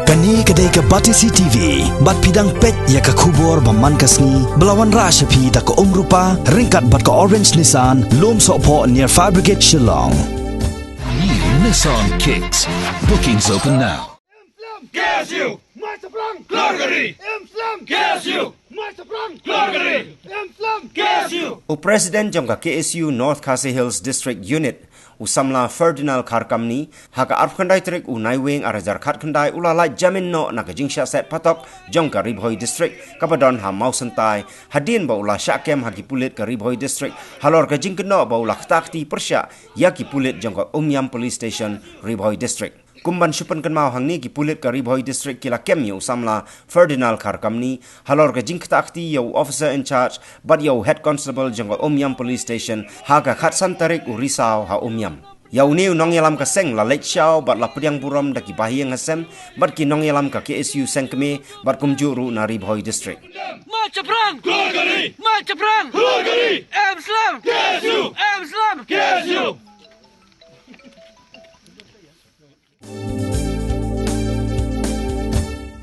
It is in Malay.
Kani kedai ke Batisi TV, bat pidang pet ya ke kubur baman kasni, belawan rashapi da ke rupa, ringkat bat ke Orange Nissan, lom sokpo near Fire Brigade Shillong. New Nissan Kicks. Bookings open now. KSU, Masterplan, Clargary, Islam, KSU, Masterplan, Clargary, Islam, KSU. President jangka KSU North Khasi Hills District Unit usamla Ferdinand Kharkamni haka arpkhandai trek unaiweng arajar khatkhandai ulala jamin no nakajingsha set patok jangka Ribhoi District kabadon ha mausantai hadin ba ula syakem haki pulit ke Ribhoi District halor ka jingkno ba ula khtakti persya yaki pulit jangka Umyam Police Station Ribhoi District kumban supan kenmau hangni ki pulit ke Ribhoi District kila kem yu samla Ferdinand Kharkamni halor ka jingktakti yu officer in charge but yu head constable jangka Umyam Police Station haka khatsan tarik urisau ha Umyam Yau ni nong yalam ka seng la lek shaw bat la pediang buram da ki bahiang hasem bat ki nong yalam ka KSU seng keme bat kumjuru na Ribhoi District Masterplan, Clargary, Masterplan, Clargary,